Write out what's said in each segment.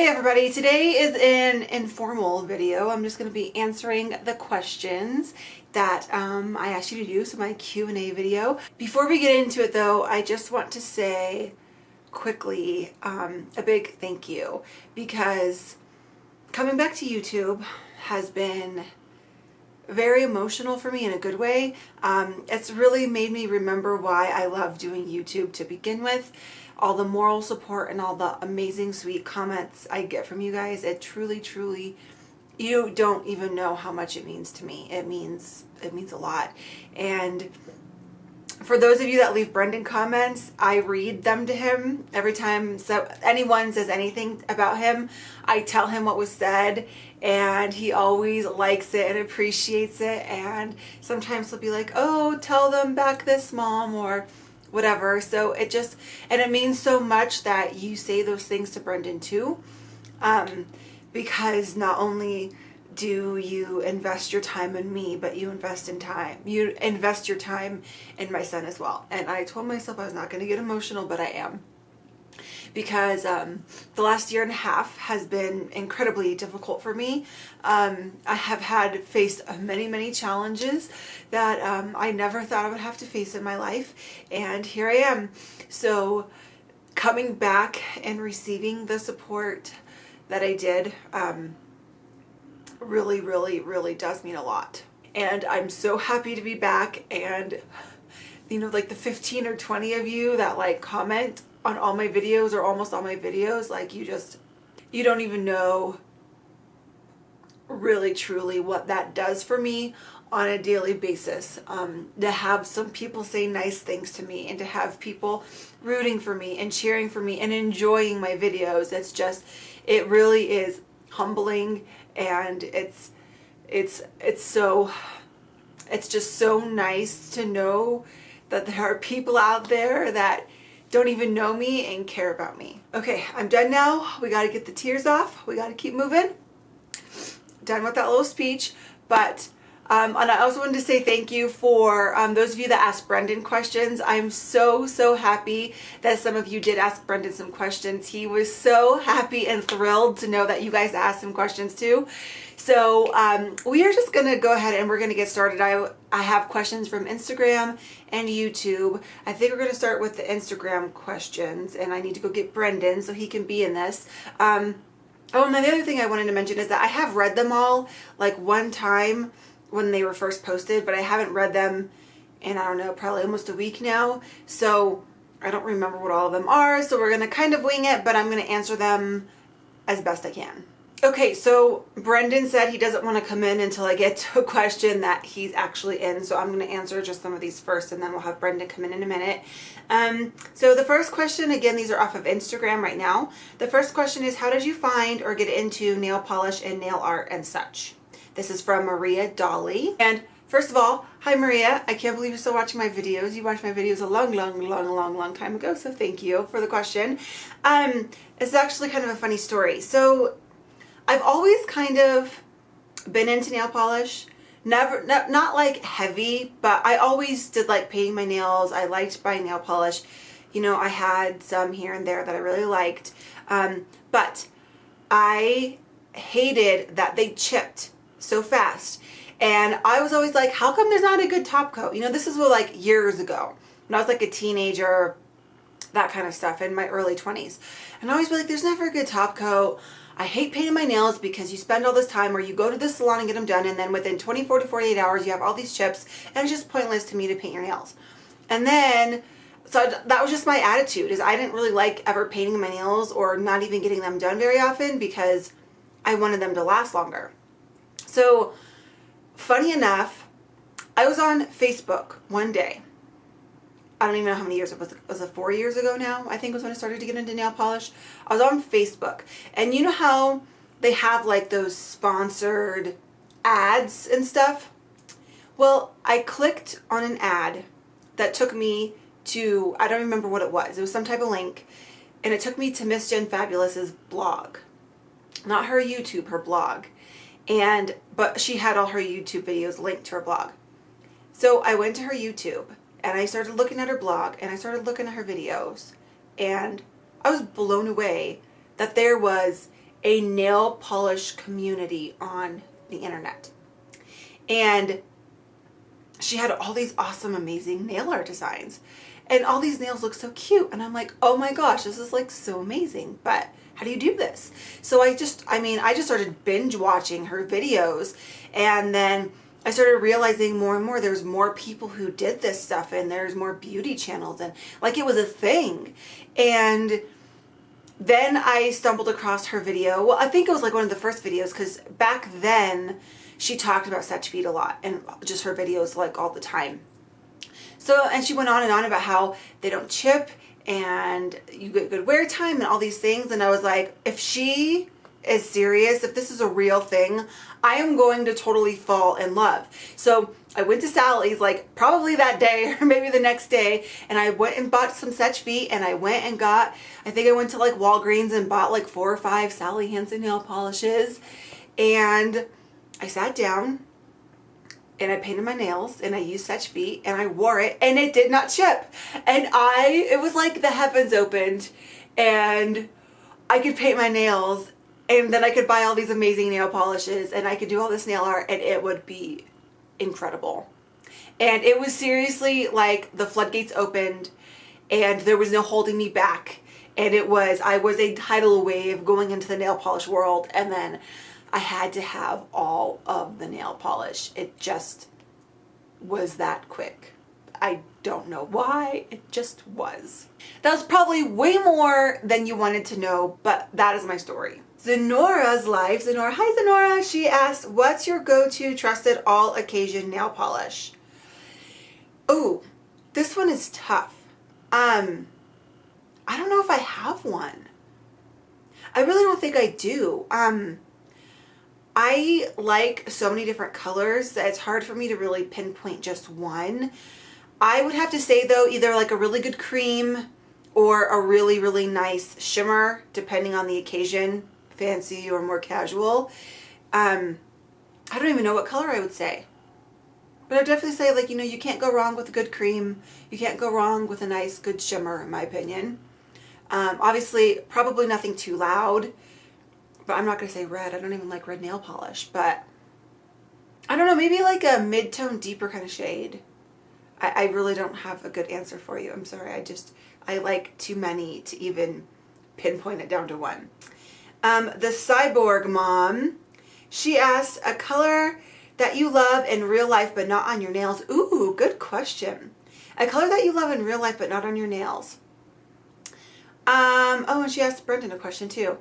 Hey everybody, today is an informal video. I'm just going to be answering the questions that I asked you to do, so my Q&A video. Before we get into it though, I just want to say quickly a big thank you, because coming back to YouTube has been very emotional for me in a good way. It's really made me remember why I love doing YouTube to begin with. All the moral support and all the amazing sweet comments I get from you guys, it truly, you don't even know how much it means to me. It means a lot. And for those of you that leave Brendan comments, I read them to him every time anyone says anything about him. I tell him what was said, and he always likes it and appreciates it. And sometimes he'll be like, oh, tell them back this, Mom, or whatever. So it means so much that you say those things to Brendan too, because not only do you invest your time in me, but you invest your time in my son as well. And I told myself I was not going to get emotional, but I am, because the last year and a half has been incredibly difficult for me. I have faced many challenges that I never thought I would have to face in my life, and here I am. So coming back and receiving the support that I did really does mean a lot. And I'm so happy to be back. And you know, like the 15 or 20 of you that like comment on all my videos, or almost all my videos, like you don't even know really truly what that does for me on a daily basis. To have some people say nice things to me, and to have people rooting for me and cheering for me and enjoying my videos, it really is humbling. And it's just so nice to know that there are people out there that don't even know me and care about me. Okay, I'm done now. We got to get the tears off. We got to keep moving. Done with that little speech. But and I also wanted to say thank you for those of you that asked Brendan questions. I'm so happy that some of you did ask Brendan some questions. He was so happy and thrilled to know that you guys asked him questions too. So we are just going to go ahead and we're going to get started. I have questions from Instagram and YouTube. I think we're going to start with the Instagram questions, and I need to go get Brendan so he can be in this. Oh, and the other thing I wanted to mention is that I have read them all like one time when they were first posted, but I haven't read them in, I don't know, probably almost a week now. So I don't remember what all of them are. So we're going to kind of wing it, but I'm going to answer them as best I can. Okay, so Brendan said he doesn't want to come in until I get to a question that he's actually in. So I'm going to answer just some of these first, and then we'll have Brendan come in a minute. So the first question, again, these are off of Instagram right now. The first question is, how did you find or get into nail polish and nail art and such? This is from Maria Dolly. And first of all, hi Maria. I can't believe you're still watching my videos. You watched my videos a long time ago, so thank you for the question. It's actually kind of a funny story. So I've always kind of been into nail polish. Not like heavy, but I always did like painting my nails. I liked buying nail polish. You know, I had some here and there that I really liked. But I hated that they chipped so fast. And I was always like, how come there's not a good top coat? You know, this is like years ago when I was like a teenager, that kind of stuff, in my early 20s. And I always be like, there's never a good top coat. I hate painting my nails because you spend all this time, or you go to the salon and get them done, and then within 24 to 48 hours you have all these chips, and it's just pointless to me to paint your nails. And then so that was just my attitude, is I didn't really like ever painting my nails or not even getting them done very often, because I wanted them to last longer. So funny enough, I was on Facebook one day. I don't even know how many years it was. Was it 4 years ago now? I think was when I started to get into nail polish. I was on Facebook, and you know how they have like those sponsored ads and stuff? Well, I clicked on an ad that took me to, I don't remember what it was. It was some type of link, and it took me to Miss Jen Fabulous's blog. Not her YouTube, her blog. But she had all her YouTube videos linked to her blog. So I went to her YouTube, and I started looking at her blog, and I started looking at her videos, and I was blown away that there was a nail polish community on the internet. And she had all these awesome, amazing nail art designs. And all these nails look so cute. And I'm like, oh my gosh, this is like so amazing. But how do you do this? So I just started binge watching her videos. And then I started realizing more and more there's more people who did this stuff, and there's more beauty channels, and like it was a thing. And then I stumbled across her video. Well, I think it was like one of the first videos, because back then she talked about Such Feet a lot, and just her videos like all the time. So, and she went on and on about how they don't chip and you get good wear time and all these things. And I was like, if she is serious, if this is a real thing, I am going to totally fall in love. So I went to Sally's like probably that day or maybe the next day, and I went and bought some Such Feet, and I went and got, I think I went to like Walgreens and bought like 4 or 5 Sally Hansen nail polishes, and I sat down and I painted my nails, and I used Such Feet, and I wore it, and it did not chip. And it was like the heavens opened, and I could paint my nails, and then I could buy all these amazing nail polishes, and I could do all this nail art, and it would be incredible. And it was seriously like the floodgates opened, and there was no holding me back. And I was a tidal wave going into the nail polish world, and then I had to have all of the nail polish. It just was that quick. I don't know why, it just was. That was probably way more than you wanted to know, but that is my story. Zenora's life. Zenora, hi Zenora. She asked, what's your go-to trusted all occasion nail polish? Oh, this one is tough. I don't know if I have one. I really don't think I do. I like so many different colors that it's hard for me to really pinpoint just one. I would have to say though, either like a really good cream or a really, really nice shimmer, depending on the occasion, fancy or more casual. I don't even know what color I would say. But I'd definitely say, like, you know, you can't go wrong with a good cream. You can't go wrong with a nice, good shimmer, in my opinion. Obviously, probably nothing too loud. But I'm not going to say red. I don't even like red nail polish. But I don't know, maybe like a mid-tone, deeper kind of shade. I really don't have a good answer for you. I'm sorry. I like too many to even pinpoint it down to one. The Cyborg Mom, she asked, a color that you love in real life but not on your nails. Ooh, good question. A color that you love in real life but not on your nails. Oh, and she asked Brendan a question too.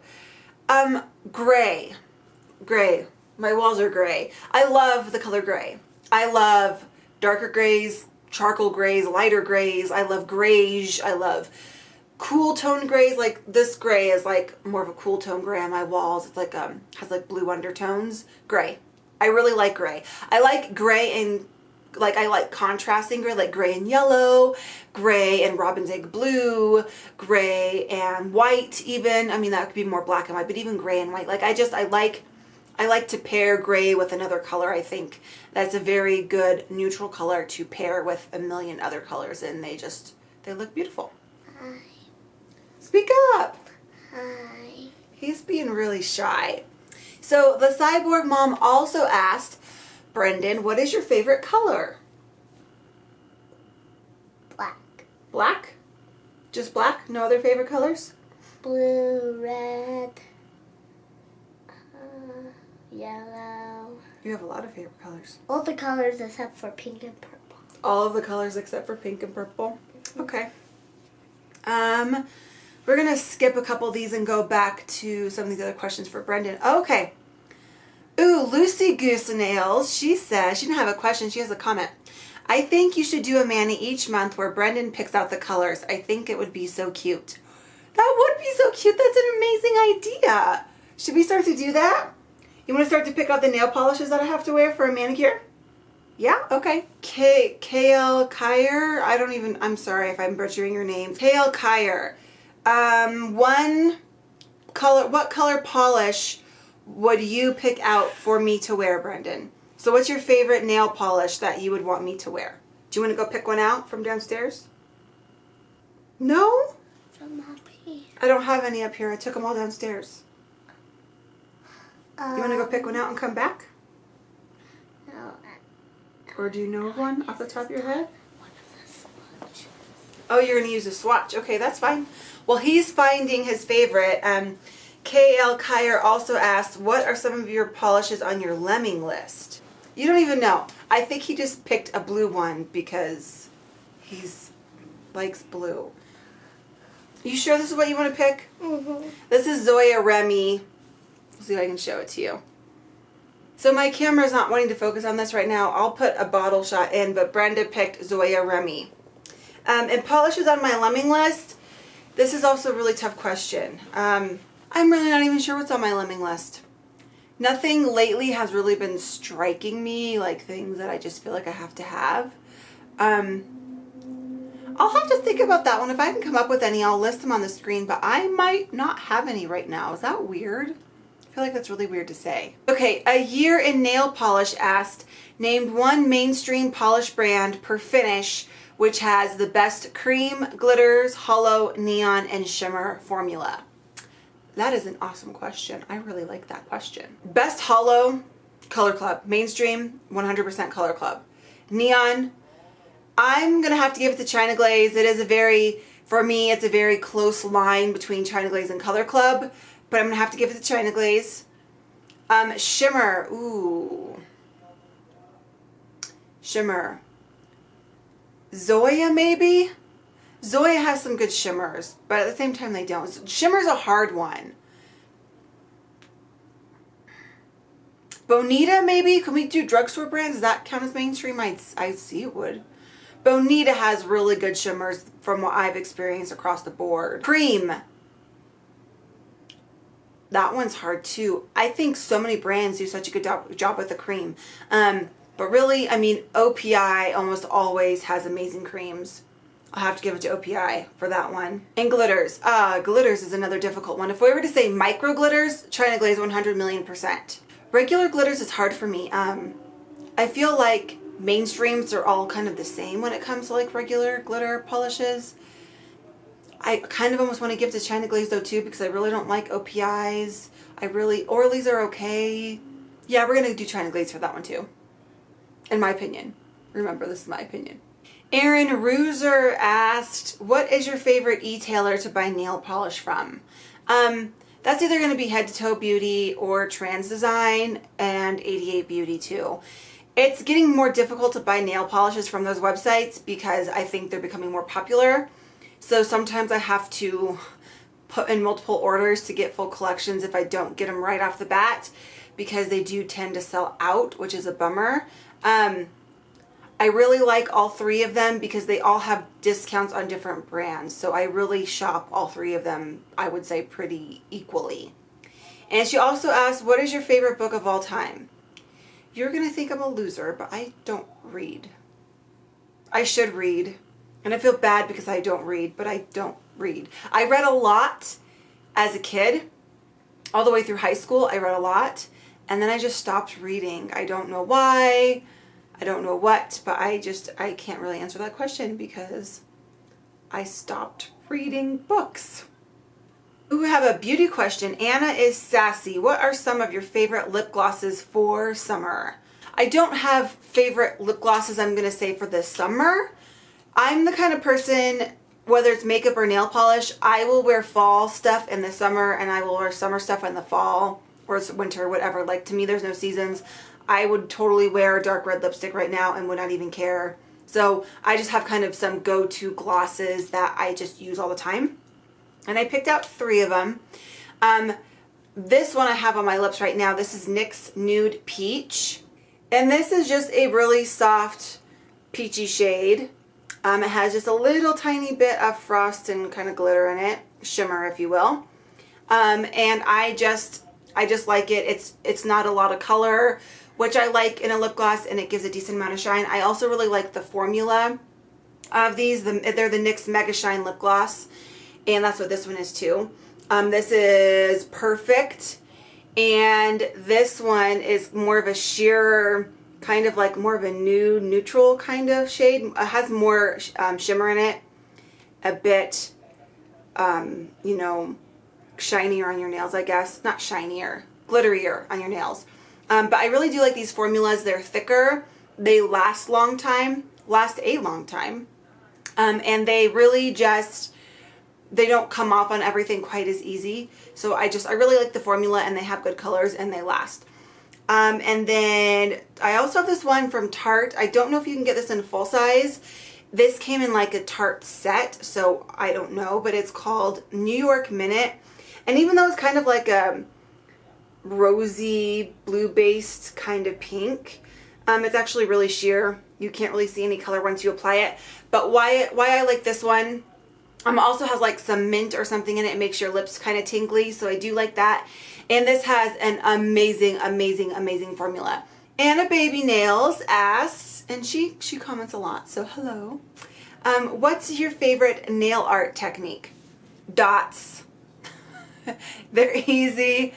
Gray. Gray. My walls are gray. I love the color gray. I love darker grays, charcoal grays, lighter grays. I love grayish. I love cool tone grays. Like this gray is like more of a cool tone gray on my walls. It's like has like blue undertones. Gray. I really like gray. I like gray and like I like contrasting gray, like gray and yellow, gray and robin's egg blue, gray and white even. I mean, that could be more black and white, but even gray and white. Like I like to pair gray with another color. I think that's a very good neutral color to pair with a million other colors, and they look beautiful. Hi. Speak up. Hi. He's being really shy. So the Cyborg Mom also asked, Brendan, what is your favorite color? Black. Black? Just black? No other favorite colors? Blue, red, yellow. You have a lot of favorite colors. All the colors except for pink and purple. All of the colors except for pink and purple? Okay. We're going to skip a couple of these and go back to some of these other questions for Brendan. Okay. Ooh, Lucy Goose Nails. She says, she didn't have a question, she has a comment. I think you should do a mani each month where Brendan picks out the colors. I think it would be so cute. That would be so cute. That's an amazing idea. Should we start to do that? You want to start to pick out the nail polishes that I have to wear for a manicure? Yeah? Okay. Kale Kyer. I'm sorry if I'm butchering your name. Kale Kyer. What color polish would you pick out for me to wear, Brendan? So what's your favorite nail polish that you would want me to wear? Do you want to go pick one out from downstairs? No? From up here. I don't have any up here. I took them all downstairs. You want to go pick one out and come back? No. Or do you know of one off the top of your head? One of the swatches. Oh, you're going to use a swatch. Okay, that's fine. Well, he's finding his favorite. KL Kyer also asked, what are some of your polishes on your lemming list? You don't even know. I think he just picked a blue one because he's likes blue. You sure this is what you want to pick? Mm-hmm. This is Zoya Remy. Let's see if I can show it to you. So my camera's not wanting to focus on this right now. I'll put a bottle shot in, but Brenda picked Zoya Remy. And polishes on my lemming list, this is also a really tough question. I'm really not even sure what's on my lemming list. Nothing lately has really been striking me, like things that I just feel like I have to have. I'll have to think about that one. If I can come up with any, I'll list them on the screen, but I might not have any right now. Is that weird? I feel like that's really weird to say. Okay, A Year in Nail Polish asked, named one mainstream polish brand per finish which has the best cream, glitters, hollow, neon, and shimmer formula. That is an awesome question. I really like that question. Best hollow, Color Club. Mainstream, 100% Color Club. Neon, I'm going to have to give it to China Glaze. It is a very, for me, it's a very close line between China Glaze and Color Club, but I'm going to have to give it to China Glaze. Shimmer, ooh. Shimmer. Zoya, maybe? Zoya has some good shimmers, but at the same time they don't. Shimmer's a hard one. Bonita, maybe? Can we do drugstore brands? Does that count as mainstream? I see it would. Bonita has really good shimmers from what I've experienced across the board. Cream. That one's hard too. I think so many brands do such a good job with the cream. But really, I mean, OPI almost always has amazing creams. I'll have to give it to OPI for that one. And glitters. Glitters is another difficult one. If we were to say micro glitters, China Glaze 100,000,000%. Regular glitters is hard for me. I feel like mainstreams are all kind of the same when it comes to like regular glitter polishes. I kind of almost want to give to China Glaze though too because I really don't like OPIs. Orly's are okay. Yeah, we're going to do China Glaze for that one too. In my opinion. Remember, this is my opinion. Aaron Rooser asked, what is your favorite etailer to buy nail polish from? That's either going to be Head to Toe Beauty or Trans Design and 88 Beauty too. It's getting more difficult to buy nail polishes from those websites because I think they're becoming more popular. So sometimes I have to put in multiple orders to get full collections if I don't get them right off the bat because they do tend to sell out, which is a bummer. I really like all three of them because they all have discounts on different brands. So I really shop all three of them, I would say, pretty equally. And she also asked, what is your favorite book of all time? You're going to think I'm a loser, but I don't read. I should read. And I feel bad because I don't read, but I don't read. I read a lot as a kid. All the way through high school, I read a lot. And then I just stopped reading. I don't know why. I don't know what, but I can't really answer that question because I stopped reading books. We have a beauty question. Anna is sassy. What are some of your favorite lip glosses for summer? I don't have favorite lip glosses, I'm going to say, for this summer. I'm the kind of person, whether it's makeup or nail polish, I will wear fall stuff in the summer and I will wear summer stuff in the fall or winter, whatever. Like, to me, there's no seasons. I would totally wear a dark red lipstick right now and would not even care. So I just have kind of some go-to glosses that I just use all the time. And I picked out 3 of them. This one I have on my lips right now. This is NYX Nude Peach. And this is just a really soft peachy shade. It has just a little tiny bit of frost and kind of glitter in it. Shimmer, if you will. And I just like it. It's not a lot of color, which I like in a lip gloss, and it gives a decent amount of shine. I also really like the formula of these. They're the NYX Mega Shine Lip Gloss, and that's what this one is too. This is Perfect, and this one is more of a sheer, kind of like more of a nude, neutral kind of shade. It has more shimmer in it, a bit, you know, shinier on your nails, I guess. Not shinier. glitterier on your nails. But I really do like these formulas. They're thicker. They last a long time. And they really just, they don't come off on everything quite as easy. So I really like the formula, and they have good colors and they last. And then I also have this one from Tarte. I don't know if you can get this in full size. This came in like a Tarte set, so I don't know, but it's called New York Minute. And even though it's kind of like a rosy blue based kind of pink, it's actually really sheer. You can't really see any color once you apply it. But why I like this one, also has like some mint or something in it. It makes your lips kind of tingly, so I do like that. And this has an amazing, amazing, amazing formula. Anna Baby Nails asks, and she comments a lot, so hello. What's your favorite nail art technique? Dots. They're easy.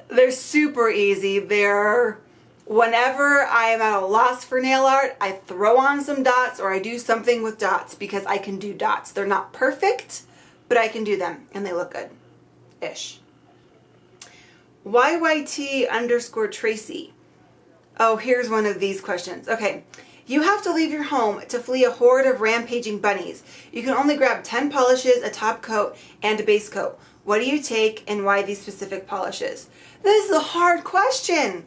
They're super easy. Whenever I am at a loss for nail art, I throw on some dots or I do something with dots because I can do dots. They're not perfect, but I can do them and they look good-ish. YYT_Tracy. Oh, here's one of these questions. Okay. You have to leave your home to flee a horde of rampaging bunnies. You can only grab 10 polishes, a top coat, and a base coat. What do you take and why these specific polishes? This is a hard question.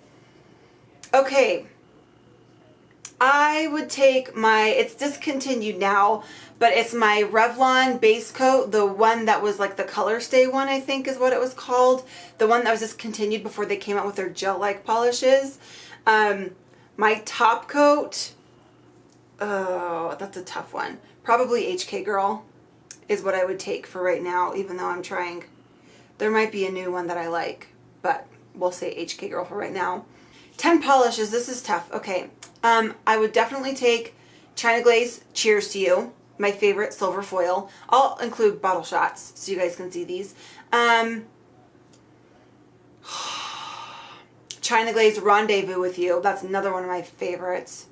Okay. I would take it's discontinued now, but it's my Revlon base coat, the one that was like the Color Stay one, I think is what it was called. The one that was discontinued before they came out with their gel-like polishes. My top coat, oh, that's a tough one. Probably HK Girl is what I would take for right now, even though I'm trying. There might be a new one that I like, but we'll say HK Girl for right now. 10 polishes, this is tough. Okay, I would definitely take China Glaze Cheers to You, my favorite silver foil. I'll include bottle shots so you guys can see these. China Glaze Rendezvous with You, that's another one of my favorites.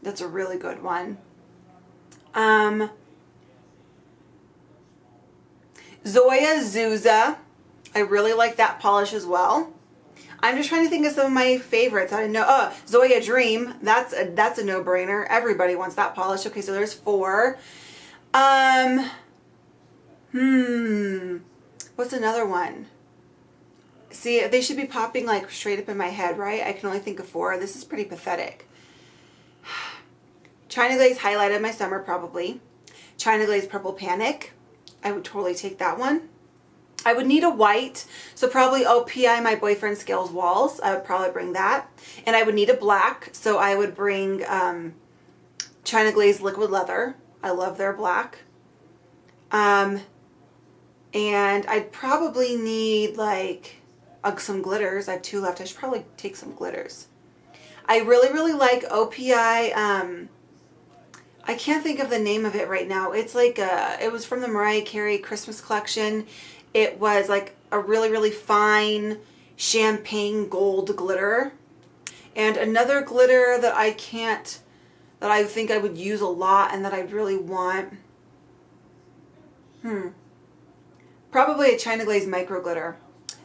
That's a really good one. Zoya Zuza, I really like that polish as well. I'm just trying to think of some of my favorites. I know. Oh, Zoya Dream. That's a no-brainer. Everybody wants that polish. Okay, so there's 4. What's another one? See, they should be popping like straight up in my head, right? I can only think of 4. This is pretty pathetic. China Glaze Highlight of My Summer, probably. China Glaze Purple Panic. I would totally take that one. I would need a white, so probably OPI My Boyfriend Scales Walls. I would probably bring that. And I would need a black, so I would bring China Glaze Liquid Leather. I love their black. And I'd probably need like some glitters. I have 2 left. I should probably take some glitters. I really, really like OPI. I can't think of the name of it right now. It's like it was from the Mariah Carey Christmas collection. It was like a really, really fine champagne gold glitter. And another glitter that I think I would use a lot and that I really want. Probably a China Glaze Micro Glitter.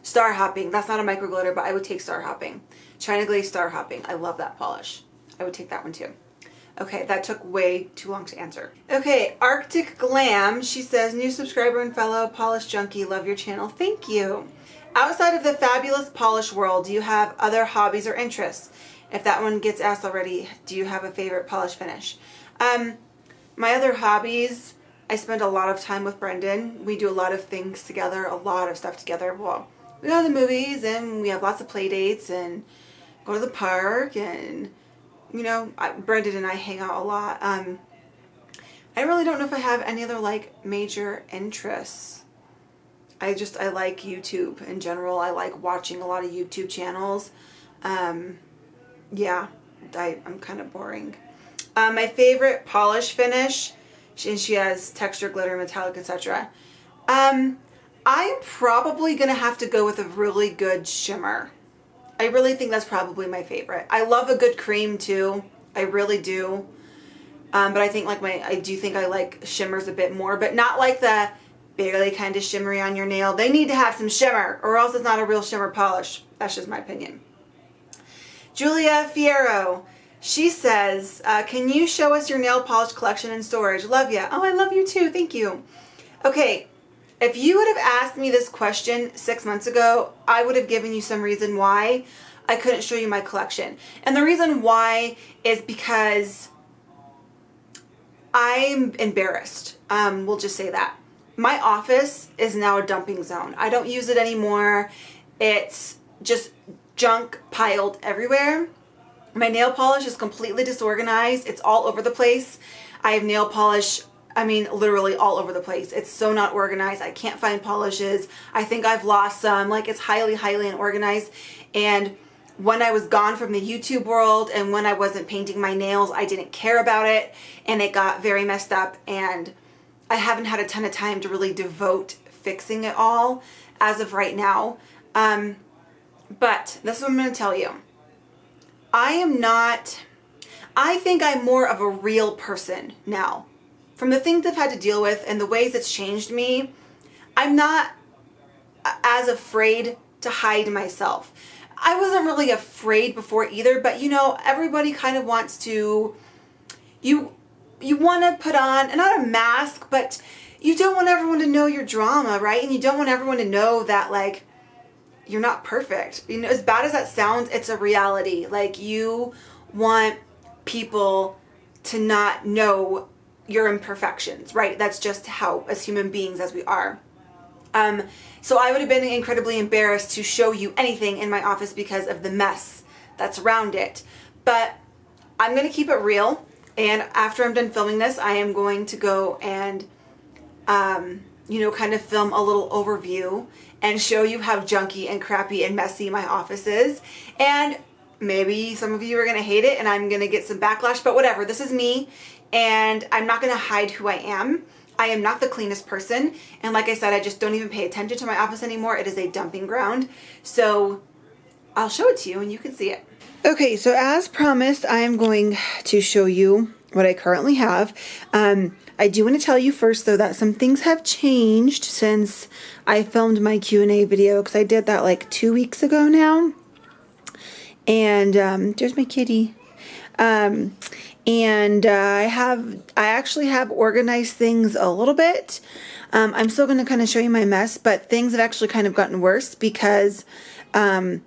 Star Hopping. That's not a micro glitter, but I would take Star Hopping. China Glaze Star Hopping. I love that polish. I would take that one too. Okay, that took way too long to answer. Okay, Arctic Glam. She says, new subscriber and fellow polish junkie. Love your channel. Thank you. Outside of the fabulous polish world, do you have other hobbies or interests? If that one gets asked already, do you have a favorite polish finish? My other hobbies, I spend a lot of time with Brendan. We do a lot of things together, a lot of stuff together. Well, we go to the movies and we have lots of play dates and go to the park and, you know, Brendan and I hang out a lot. I really don't know if I have any other like major interests. I like YouTube in general. I like watching a lot of YouTube channels. Yeah, I'm kind of boring. My favorite polish finish, and she has texture, glitter, metallic, etc. I'm probably going to have to go with a really good shimmer. I really think that's probably my favorite. I love a good cream too. I really do. But I think I do think I like shimmers a bit more, but not like the barely kind of shimmery on your nail. They need to have some shimmer or else it's not a real shimmer polish. That's just my opinion. Julia Fierro, she says, can you show us your nail polish collection and storage? Love ya. Oh, I love you too. Thank you. Okay, if you would have asked me this question 6 months ago, I would have given you some reason why I couldn't show you my collection. And the reason why is because I'm embarrassed. We'll just say that. My office is now a dumping zone. I don't use it anymore. It's just junk piled everywhere. My nail polish is completely disorganized. It's all over the place. I have nail polish, I mean, literally all over the place. It's so not organized. I can't find polishes. I think I've lost some. Like, it's highly, highly unorganized. And when I was gone from the YouTube world and when I wasn't painting my nails, I didn't care about it. And it got very messed up. And I haven't had a ton of time to really devote fixing it all as of right now. But this is what I'm going to tell you. I think I'm more of a real person now. From the things I've had to deal with and the ways it's changed me, I'm not as afraid to hide myself. I wasn't really afraid before either, but you know, everybody kind of wants to, you want to put on, and not a mask, but you don't want everyone to know your drama, right? And you don't want everyone to know that, like, you're not perfect. You know, as bad as that sounds, it's a reality. Like, you want people to not know your imperfections, right? That's just how, as human beings as we are. So I would have been incredibly embarrassed to show you anything in my office because of the mess that's around it. But I'm going to keep it real. And after I'm done filming this, I am going to go and, you know, kind of film a little overview and show you how junky and crappy and messy my office is. And maybe some of you are going to hate it and I'm going to get some backlash, but whatever. This is me, and I'm not going to hide who I am. I am not the cleanest person. And like I said, I just don't even pay attention to my office anymore. It is a dumping ground. So I'll show it to you and you can see it. Okay, so as promised, I am going to show you what I currently have. I do want to tell you first, though, that some things have changed since I filmed my Q&A video, because I did that like 2 weeks ago now. And there's my kitty. I actually have organized things a little bit. I'm still going to kind of show you my mess, but things have actually kind of gotten worse because I'm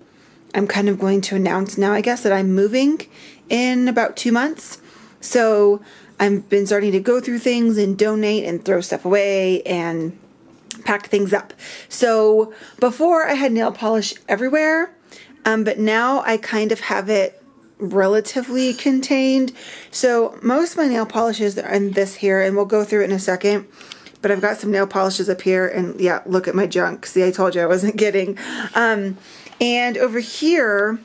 kind of going to announce now, I guess, that I'm moving in about 2 months. So I've been starting to go through things and donate and throw stuff away and pack things up. So before I had nail polish everywhere, but now I kind of have it relatively contained. So most of my nail polishes are in this here, and we'll go through it in a second. But I've got some nail polishes up here, and yeah, look at my junk. See, I told you I wasn't kidding. And over here,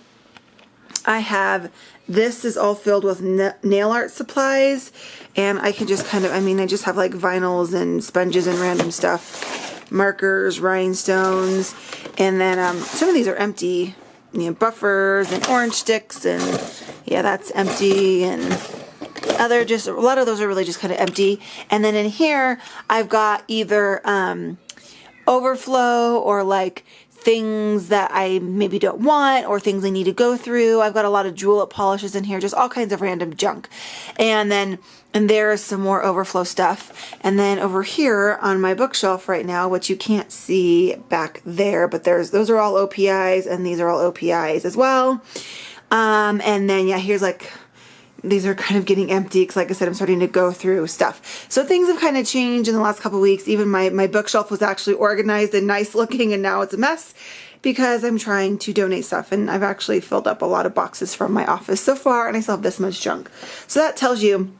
I have, this is all filled with nail art supplies, and I can just kind of, I just have like vinyls and sponges and random stuff, markers, rhinestones, and then some of these are empty, you know, buffers and orange sticks, and yeah, that's empty, and other, just a lot of those are really just kind of empty. And then in here, I've got either overflow or like things that I maybe don't want or things I need to go through. I've got a lot of julep polishes in here, just all kinds of random junk. And there's some more overflow stuff. And then over here on my bookshelf right now, which you can't see back there, but those are all OPIs, and these are all OPIs as well. And then yeah, here's like, these are kind of getting empty because, like I said, I'm starting to go through stuff. So things have kind of changed in the last couple of weeks. Even my bookshelf was actually organized and nice looking, and now it's a mess because I'm trying to donate stuff. And I've actually filled up a lot of boxes from my office so far, and I still have this much junk. So that tells you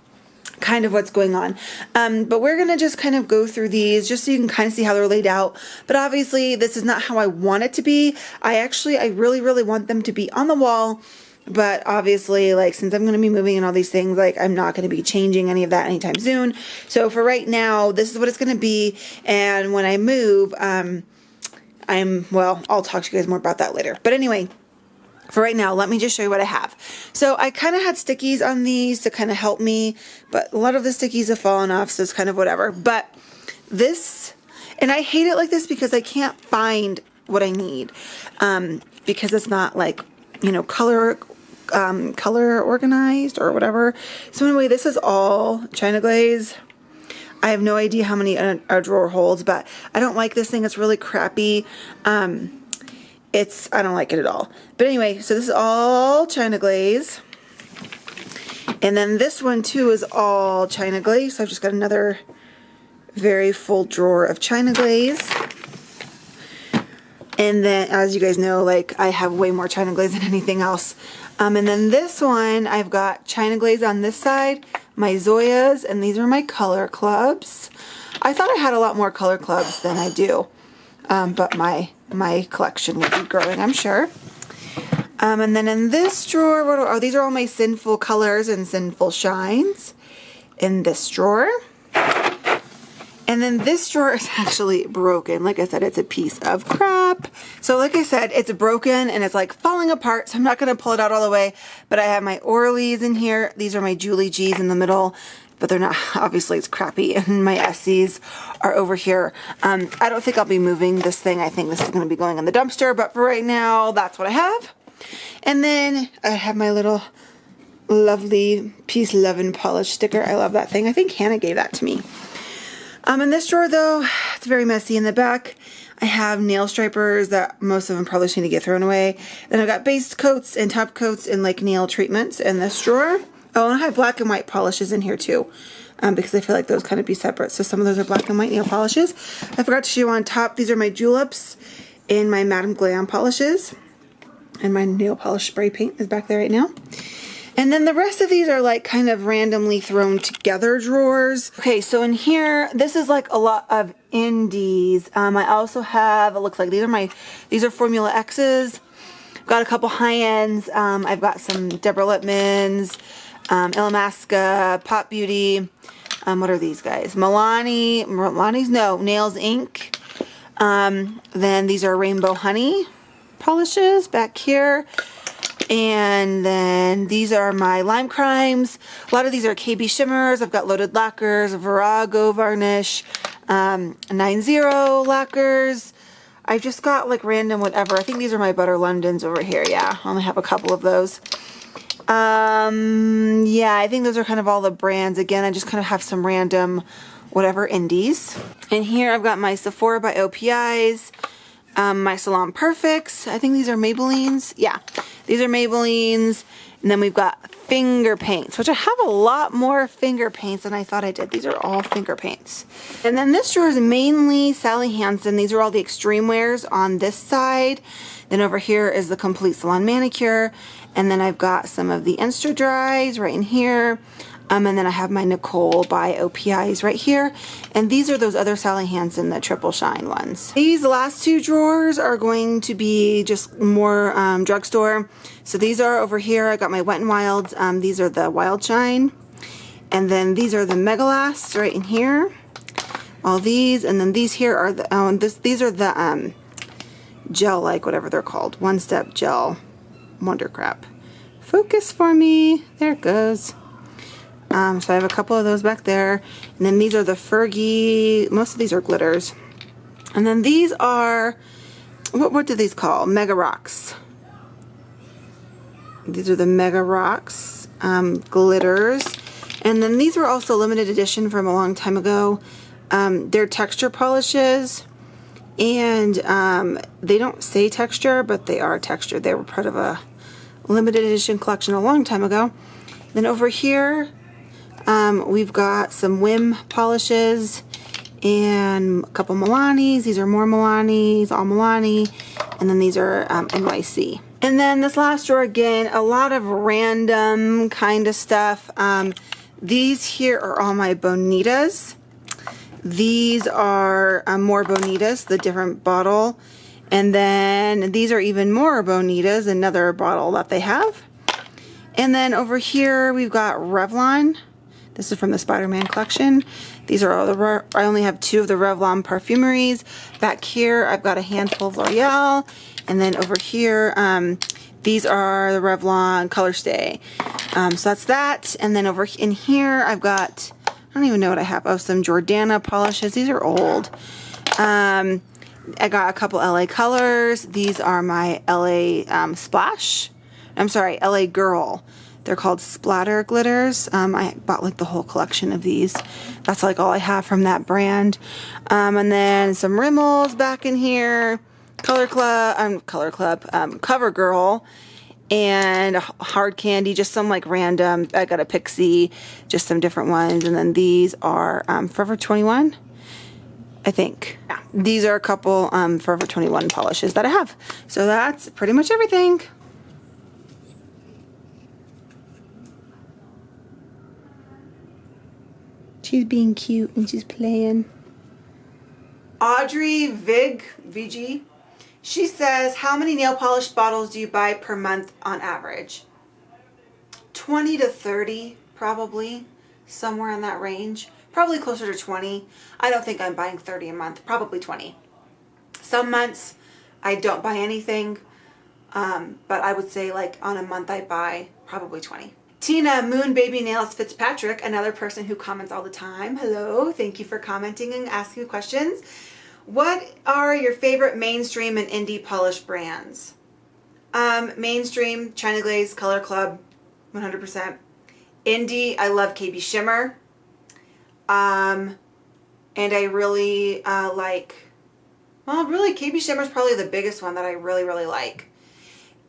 kind of what's going on. But we're going to just kind of go through these just so you can kind of see how they're laid out. But obviously, this is not how I want it to be. I really, really want them to be on the wall. But obviously, like, since I'm going to be moving and all these things, like, I'm not going to be changing any of that anytime soon. So for right now, this is what it's going to be. And when I move, well, I'll talk to you guys more about that later. But anyway, for right now, let me just show you what I have. So I kind of had stickies on these to kind of help me, but a lot of the stickies have fallen off, so it's kind of whatever. But this, and I hate it like this because I can't find what I need. because it's not like, you know, color organized or whatever. So anyway, this is all China Glaze. I have no idea how many a drawer holds, but I don't like this thing. It's really crappy. I don't like it at all. But anyway, so this is all China Glaze. And then this one too is all China Glaze. So I've just got another very full drawer of China Glaze. And then, as you guys know, like, I have way more China Glaze than anything else. And then this one, I've got China Glaze on this side, my Zoyas, and these are my color clubs. I thought I had a lot more color clubs than I do, but my collection will be growing, I'm sure. And then in this drawer, these are all my Sinful Colors and Sinful Shines in this drawer. And then this drawer is actually broken. Like I said, it's a piece of crap. So like I said, it's broken and it's like falling apart. So I'm not going to pull it out all the way. But I have my Orleys in here. These are my Julie G's in the middle. But they're not, obviously it's crappy. And my Esse's are over here. I don't think I'll be moving this thing. I think this is going to be going in the dumpster. But for right now, that's what I have. And then I have my little lovely Peace, Love, and Polish sticker. I love that thing. I think Hannah gave that to me. In this drawer though, it's very messy in the back. I have nail stripers that most of them probably need to get thrown away. Then I've got base coats and top coats and like nail treatments in this drawer. Oh, and I have black and white polishes in here too, because I feel like those kind of be separate. So some of those are black and white nail polishes. I forgot to show you on top, these are my Juleps and my Madame Glam polishes. And my nail polish spray paint is back there right now. And then the rest of these are like kind of randomly thrown together drawers. Okay, so in here, this is like a lot of indies. I also have, it looks like these are Formula X's. I've got a couple high ends. I've got some Deborah Lippmann's, Illamasqua, Pop Beauty. What are these guys? Nails Inc. Then these are Rainbow Honey polishes back here. And then these are my Lime Crimes. A lot of these are KB Shimmers. I've got Loaded Lacquers, Virago Varnish, 9-0 lacquers. I just got like random whatever. I think these are my Butter Londons over here. Yeah, I only have a couple of those. Yeah, I think those are kind of all the brands. Again, I just kind of have some random whatever indies. And here I've got my Sephora by OPIs. My Salon Perfects. I think these are Maybellines. Yeah, these are Maybellines. And then we've got finger paints, which I have a lot more finger paints than I thought I did. These are all finger paints. And then this drawer is mainly Sally Hansen. These are all the extreme wears on this side. Then over here is the Complete Salon Manicure. And then I've got some of the Insta Dries right in here. And then I have my Nicole by OPIs right here. And these are those other Sally Hansen, the Triple Shine ones. These last two drawers are going to be just more drugstore. So these are over here. I got my Wet n Wilds. These are the Wild Shine. And then these are the Mega Lasts right in here. All these. And then these here are the, these are the gel, like whatever they're called. One Step Gel Wonder Crap. Focus for me. There it goes. So I have a couple of those back there. And then these are the Fergie, most of these are glitters. And then these are, what do these call? Mega Rocks. These are the Mega Rocks glitters. And then these were also limited edition from a long time ago. They're texture polishes. And they don't say texture, but they are texture. They were part of a limited edition collection a long time ago. Then over here, we've got some Wim polishes and a couple Milani's. These are more Milani's, all Milani. And then these are NYC. And then this last drawer, again, a lot of random kind of stuff. These here are all my Bonitas. These are more Bonitas, the different bottle. And then these are even more Bonitas, another bottle that they have. And then over here, we've got Revlon. This is from the Spider-Man collection. These are all the, I only have 2 of the Revlon perfumeries. Back here, I've got a handful of L'Oreal. And then over here, these are the Revlon Color Stay. So that's that. And then over in here, I've got, I don't even know what I have. Oh, some Jordana polishes. These are old. I got a couple LA colors. These are my LA Splash. I'm sorry, LA Girl. They're called Splatter Glitters. I bought like the whole collection of these. That's like all I have from that brand. And then some Rimmels back in here. CoverGirl. And Hard Candy, just some like random. I got a Pixie, just some different ones. And then these are Forever 21. I think. Yeah, these are a couple Forever 21 polishes that I have. So that's pretty much everything. She's being cute and she's playing. Audrey VG, she says, how many nail polish bottles do you buy per month on average? 20 to 30, probably. Somewhere in that range. Probably closer to 20. I don't think I'm buying 30 a month. Probably 20. Some months I don't buy anything. But I would say like on a month I buy probably 20. Tina Moon Baby Nails Fitzpatrick, another person who comments all the time. Hello. Thank you for commenting and asking questions. What are your favorite mainstream and indie polish brands? Mainstream, China Glaze, Color Club, 100%. Indie, I love KB Shimmer. And I really really KB Shimmer is probably the biggest one that I really, really like.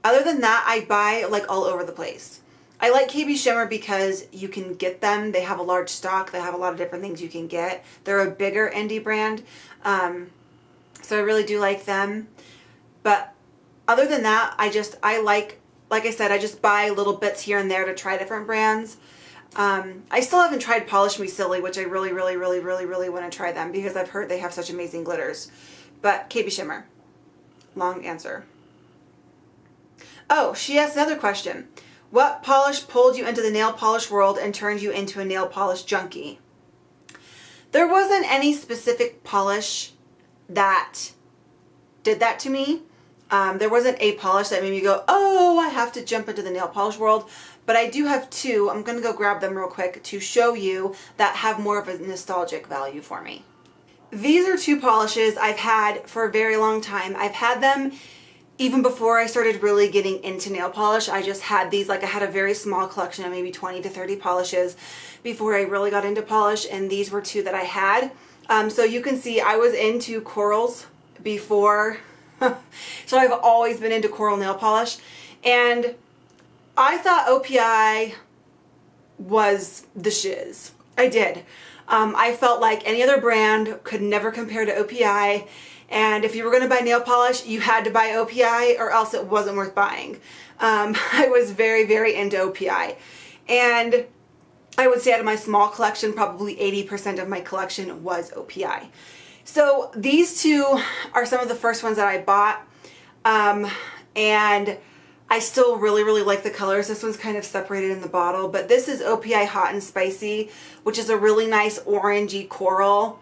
Other than that, I buy like all over the place. I like KB Shimmer because you can get them. They have a large stock. They have a lot of different things you can get. They're a bigger indie brand. So I really do like them. But other than that, I like I said, I just buy little bits here and there to try different brands. I still haven't tried Polish Me Silly, which I really, really, really, really, really want to try them because I've heard they have such amazing glitters. But KB Shimmer. Long answer. Oh, she asked another question. What polish pulled you into the nail polish world and turned you into a nail polish junkie? There wasn't any specific polish that did that to me. There wasn't a polish that made me go, oh, I have to jump into the nail polish world. But I do have two. I'm going to go grab them real quick to show you that have more of a nostalgic value for me. These are two polishes I've had for a very long time. I've had them even before I started really getting into nail polish. I just had these, like I had a very small collection of maybe 20 to 30 polishes before I really got into polish, and these were two that I had. So you can see I was into corals before. So I've always been into coral nail polish, and I thought OPI was the shiz. I did. I felt like any other brand could never compare to OPI, and if you were going to buy nail polish, you had to buy OPI or else it wasn't worth buying. I was very, very into OPI, and I would say out of my small collection, probably 80% of my collection was OPI. So these two are some of the first ones that I bought, and I still really, really like the colors. This one's kind of separated in the bottle, but this is OPI Hot and Spicy, which is a really nice orangey coral.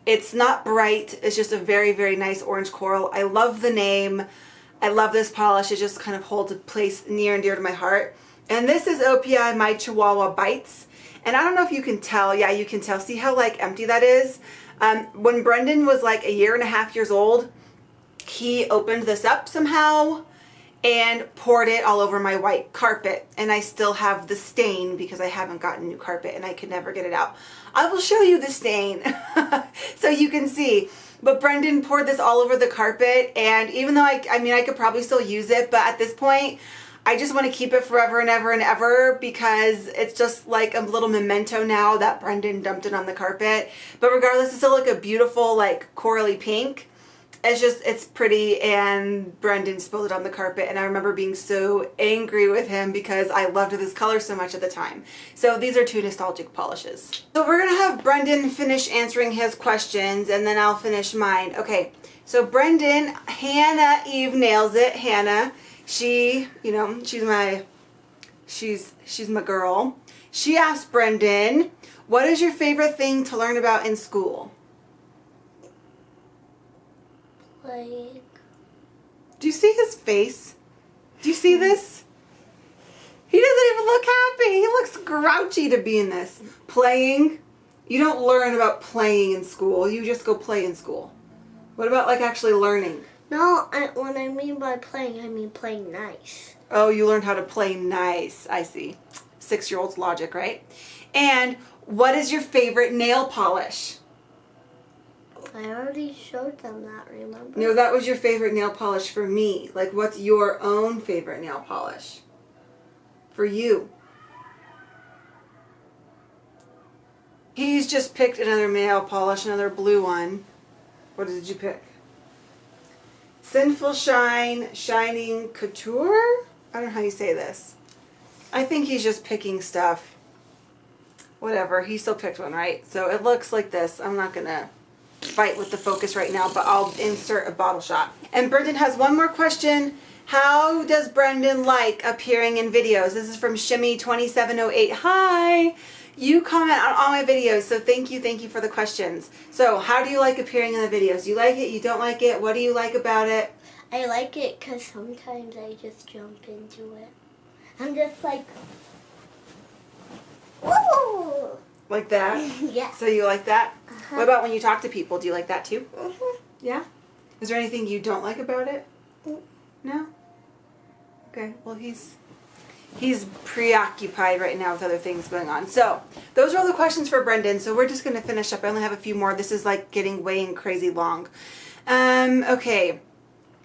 It's not bright. It's just a very, very nice orange coral. I love the name. I love this polish. It just kind of holds a place near and dear to my heart. And this is OPI My Chihuahua Bites. And I don't know if you can tell. Yeah, you can tell. See how like empty that is? When Brendan was like 1.5 years old, he opened this up somehow and poured it all over my white carpet, and I still have the stain because I haven't gotten new carpet and I could never get it out. I will show you the stain so you can see. But Brendan poured this all over the carpet, and even though I mean I could probably still use it, but at this point I just want to keep it forever and ever and ever because it's just like a little memento now that Brendan dumped it on the carpet. But regardless, it's still like a beautiful like corally pink. It's pretty, and Brendan spilled it on the carpet, and I remember being so angry with him because I loved this color so much at the time. So these are two nostalgic polishes. So we're gonna have Brendan finish answering his questions, and then I'll finish mine. Okay, so Brendan, Hannah Eve nails it. Hannah, she, you know, she's my girl. She asked Brendan, what is your favorite thing to learn about in school? Like, do you see his face? Do you see this? He doesn't even look happy. He looks grouchy to be in this. Playing. You don't learn about playing in school. You just go play in school. What about like actually learning? No, what I mean by playing, I mean playing nice. Oh, you learned how to play nice. I see. 6-year-old's logic, right? And what is your favorite nail polish? I already showed them that, remember? No, that was your favorite nail polish for me. Like, what's your own favorite nail polish? For you. He's just picked another nail polish, another blue one. What did you pick? Sinful Shine Shining Couture? I don't know how you say this. I think he's just picking stuff. Whatever, he still picked one, right? So it looks like this. I'm not going to fight with the focus right now, but I'll insert a bottle shot. And Brendan has one more question. How does Brendan like appearing in videos? This is from Shimmy2708. Hi! You comment on all my videos, so thank you for the questions. So, how do you like appearing in the videos? You like it? You don't like it? What do you like about it? I like it because sometimes I just jump into it. I'm just like, woo! Like that? Yeah. So you like that? Uh-huh. What about when you talk to people? Do you like that too? Mhm. Yeah? Is there anything you don't like about it? Mm. No? Okay, well he's preoccupied right now with other things going on. So, those are all the questions for Brendan. So we're just going to finish up. I only have a few more. This is like getting way and crazy long. Okay.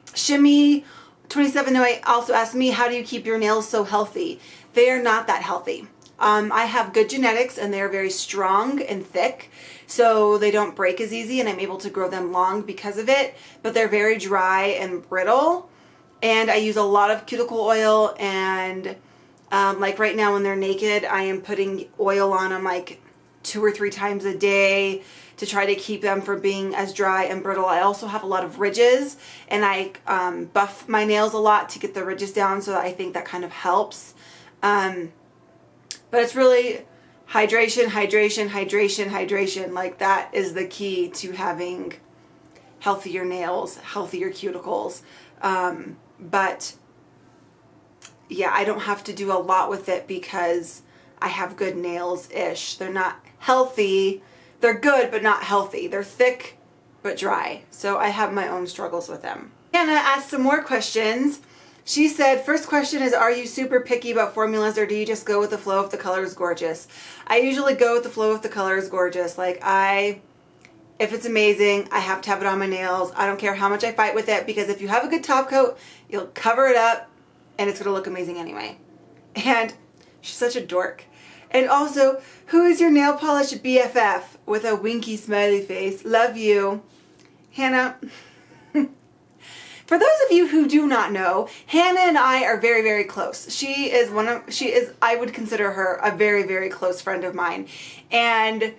Shimmy2708 also asked me, how do you keep your nails so healthy? They are not that healthy. I have good genetics and they're very strong and thick, so they don't break as easy and I'm able to grow them long because of it, but they're very dry and brittle, and I use a lot of cuticle oil, and like right now when they're naked, I am putting oil on them like 2 or 3 times a day to try to keep them from being as dry and brittle. I also have a lot of ridges, and I buff my nails a lot to get the ridges down, so I think that kind of helps. But it's really hydration, hydration, hydration, hydration. Like, that is the key to having healthier nails, healthier cuticles. But yeah, I don't have to do a lot with it because I have good nails-ish. They're not healthy. They're good, but not healthy. They're thick, but dry. So I have my own struggles with them. Hannah asked some more questions. She said, first question is, are you super picky about formulas, or do you just go with the flow if the color is gorgeous? I usually go with the flow if the color is gorgeous. Like, if it's amazing, I have to have it on my nails. I don't care how much I fight with it, because if you have a good top coat, you'll cover it up and it's going to look amazing anyway. And she's such a dork. And also, who is your nail polish BFF? With a winky smiley face. Love you. Hannah. For those of you who do not know, Hannah and I are very, very close. She is, I would consider her a very, very close friend of mine. And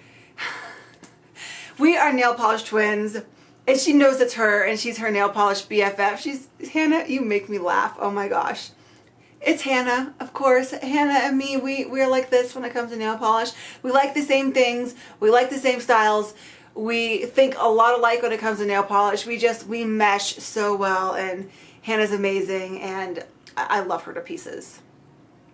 we are nail polish twins. And she knows it's her, and she's her nail polish BFF. Hannah, you make me laugh. Oh my gosh. It's Hannah, of course. Hannah and me, we're like this when it comes to nail polish. We like the same things. We like the same styles. We think a lot alike when it comes to nail polish. We mesh so well, and Hannah's amazing, and I love her to pieces.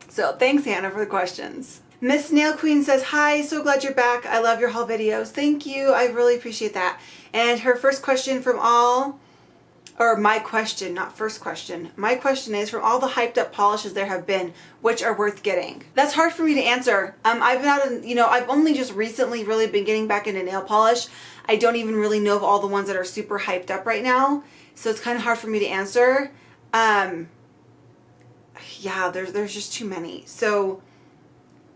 So thanks, Hannah, for the questions. Miss Nail Queen says, hi, so glad you're back. I love your haul videos. Thank you. I really appreciate that. And her first question from all, or my question, not first question. My question is, from all the hyped up polishes there have been, which are worth getting? That's hard for me to answer. I've been out of, I've only just recently really been getting back into nail polish. I don't even really know of all the ones that are super hyped up right now. So it's kind of hard for me to answer. Yeah, there's just too many. So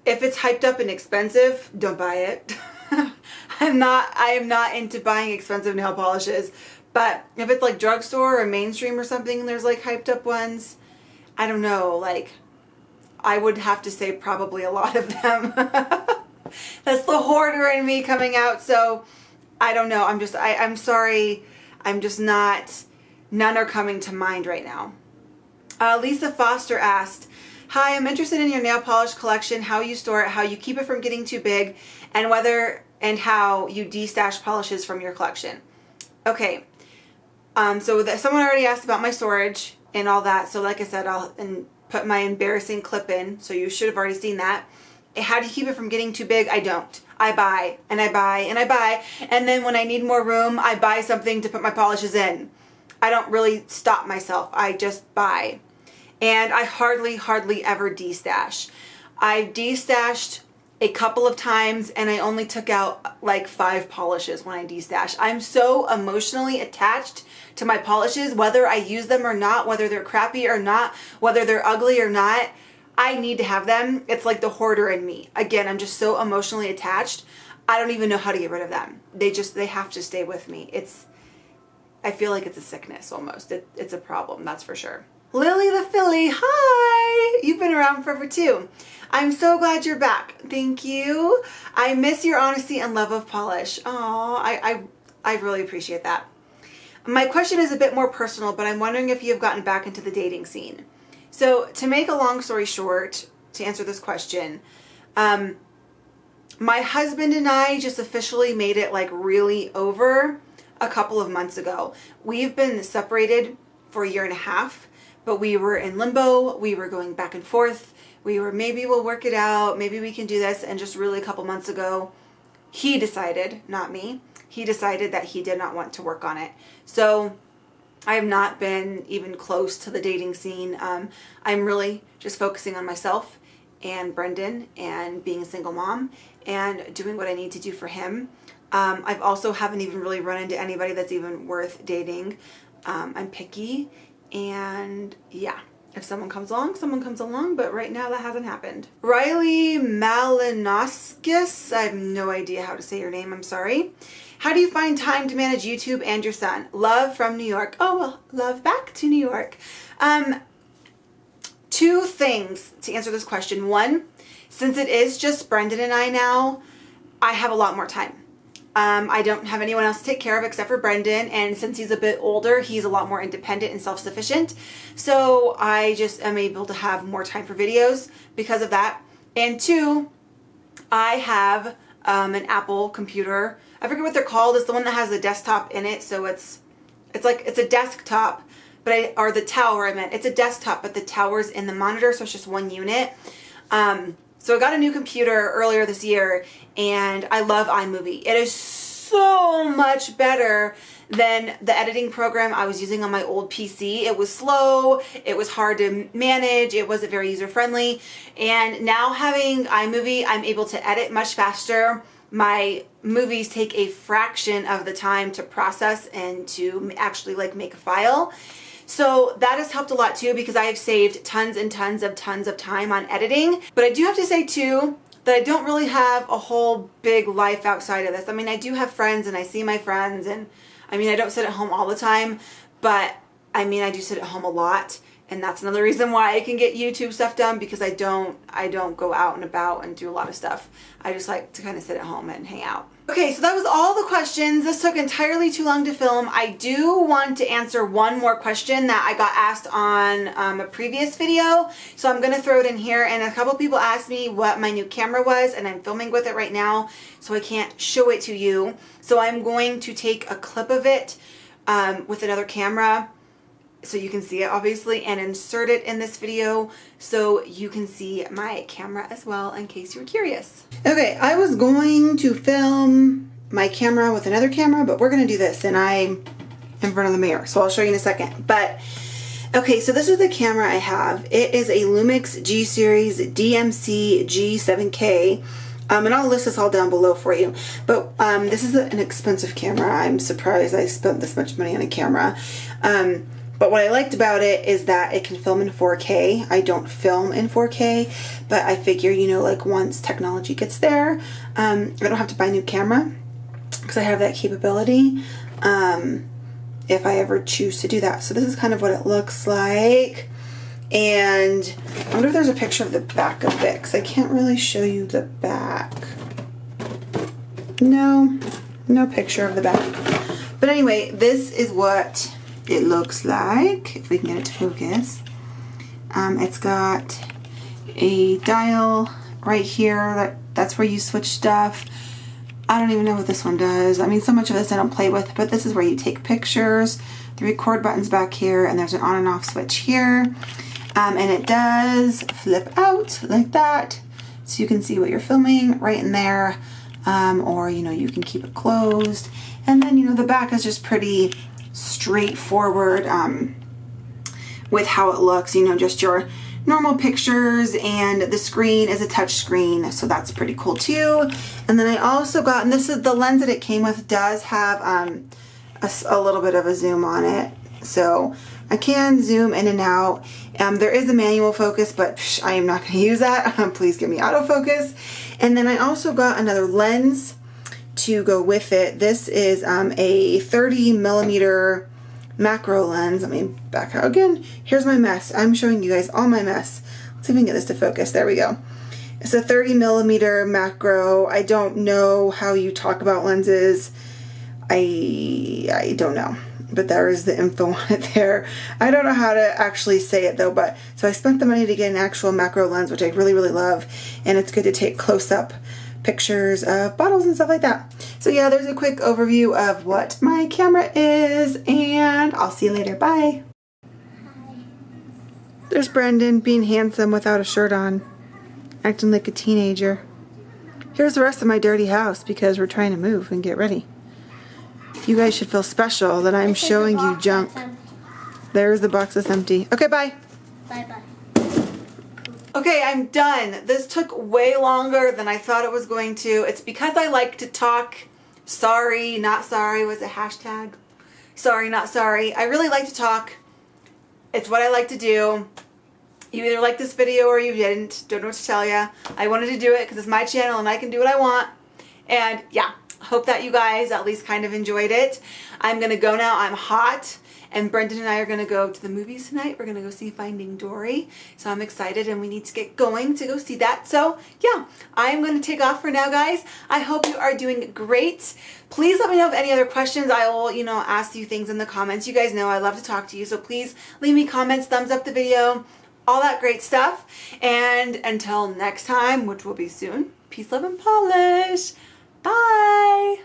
if it's hyped up and expensive, don't buy it. I am not into buying expensive nail polishes. But if it's like drugstore or mainstream or something, there's like hyped up ones, I don't know, like, I would have to say probably a lot of them. That's the hoarder in me coming out, so I don't know. I'm sorry. I'm just not, none are coming to mind right now. Lisa Foster asked, hi, I'm interested in your nail polish collection, how you store it, how you keep it from getting too big, and whether and how you de-stash polishes from your collection. Okay. Someone already asked about my storage and all that. So like I said, I'll put my embarrassing clip in. So you should have already seen that. how do you keep it from getting too big? I don't. I buy and I buy and I buy. And then when I need more room, I buy something to put my polishes in. I don't really stop myself. I just buy. And I hardly ever destash. I've destashed a couple of times and I only took out like 5 polishes when I destash. I'm so emotionally attached to my polishes, whether I use them or not, whether they're crappy or not, whether they're ugly or not. I need to have them. It's like the hoarder in me. Again, I'm just so emotionally attached. I don't even know how to get rid of them. They have to stay with me. I feel like it's a sickness almost. It's a problem, that's for sure. Lily the Philly, hi! You've been around forever too. I'm so glad you're back. Thank you. I miss your honesty and love of polish. Aw, I really appreciate that. My question is a bit more personal, but I'm wondering if you have gotten back into the dating scene. So to make a long story short, to answer this question, my husband and I just officially made it like really over a couple of months ago. We've been separated for 1.5 years, but we were in limbo. We were going back and forth. We were, maybe we'll work it out. Maybe we can do this. And just really a couple months ago, he decided, not me, he decided that he did not want to work on it. So I have not been even close to the dating scene. I'm really just focusing on myself and Brendan and being a single mom and doing what I need to do for him. I've also haven't even really run into anybody that's even worth dating. I'm picky, and yeah, if someone comes along, but right now that hasn't happened. Riley Malinoskis, I have no idea how to say your name, I'm sorry. How do you find time to manage YouTube and your son? Love from New York. Oh, well, love back to New York. 2 things to answer this question. 1, since it is just Brendan and I now, I have a lot more time. I don't have anyone else to take care of except for Brendan, and since he's a bit older, he's a lot more independent and self-sufficient. So I just am able to have more time for videos because of that. And 2, I have an Apple computer. I forget what they're called. It's the one that has the desktop in it. So it's a desktop, or the tower I meant. It's a desktop, but the tower's in the monitor, so it's just one unit. So I got a new computer earlier this year, and I love iMovie. It is so much better than the editing program I was using on my old PC. It was slow, it was hard to manage, it wasn't very user-friendly, and now having iMovie, I'm able to edit much faster. My movies take a fraction of the time to process and to actually like make a file. So that has helped a lot too, because I have saved tons and tons of time on editing. But I do have to say too that I don't really have a whole big life outside of this. I mean, I do have friends and I see my friends, and I mean, I don't sit at home all the time, but I mean, I do sit at home a lot. And that's another reason why I can get YouTube stuff done, because I don't go out and about and do a lot of stuff. I just like to kind of sit at home and hang out. Okay, so that was all the questions. This took entirely too long to film. I do want to answer one more question that I got asked on a previous video. So I'm gonna throw it in here, and a couple people asked me what my new camera was, and I'm filming with it right now, so I can't show it to you. So I'm going to take a clip of it with another camera, so you can see it obviously, and insert it in this video so you can see my camera as well, in case you were curious. Okay, I was going to film my camera with another camera, but we're gonna do this, and I'm in front of the mirror, so I'll show you in a second. But okay, so this is the camera I have. It is a Lumix G Series DMC G7K. And I'll list this all down below for you. But this is an expensive camera. I'm surprised I spent this much money on a camera. But what I liked about it is that it can film in 4K. I don't film in 4K, but I figure, you know, like once technology gets there, I don't have to buy a new camera because I have that capability if I ever choose to do that. So this is kind of what it looks like. And I wonder if there's a picture of the back of it, because I can't really show you the back. No picture of the back. But anyway, this is what it looks like, if we can get it to focus. It's got a dial right here. That's where you switch stuff. I don't even know what this one does. I mean, so much of this I don't play with, but this is where you take pictures. The record button's back here, and there's an on and off switch here. And it does flip out like that. so you can see what you're filming right in there, or you know, you can keep it closed. And then, you know, the back is just pretty straightforward with how it looks, you know, just your normal pictures, and the screen is a touch screen, so that's pretty cool too. And then I also got, and this is the lens that it came with, does have a little bit of a zoom on it, so I can zoom in and out. There is a manual focus, but I am not going to use that. Please give me autofocus. And then I also got another lens to go with it. This is a 30 millimeter macro lens. Let me back out again. Here's my mess. I'm showing you guys all my mess. Let's see if we can get this to focus. There we go. It's a 30 millimeter macro. I don't know how you talk about lenses. I don't know, but there is the info on it there. I don't know how to actually say it though, but so I spent the money to get an actual macro lens, which I really, really love, and it's good to take close-up pictures of bottles and stuff like that. So yeah, there's a quick overview of what my camera is, and I'll see you later. Bye. Hi. There's Brendan being handsome without a shirt on, acting like a teenager. Here's the rest of my dirty house because we're trying to move and get ready. You guys should feel special that I'm showing you junk. There's the box that's empty. Okay, bye. Bye-bye. Okay, I'm done. This took way longer than I thought it was going to. It's because I like to talk. Sorry, not sorry was a hashtag. Sorry, not sorry. I really like to talk. It's what I like to do. You either like this video or you didn't. Don't know what to tell you. I wanted to do it because it's my channel and I can do what I want. And yeah. Hope that you guys at least kind of enjoyed it. I'm gonna go now. I'm hot, and Brendan and I are gonna go to the movies tonight. We're gonna go see Finding Dory, so I'm excited, and we need to get going to go see that. So yeah, I'm gonna take off for now, guys. I hope you are doing great. Please let me know of any other questions. I will, you know, ask you things in the comments. You guys know I love to talk to you, so please leave me comments, thumbs up the video, all that great stuff. And until next time, which will be soon, peace, love, and polish. Bye!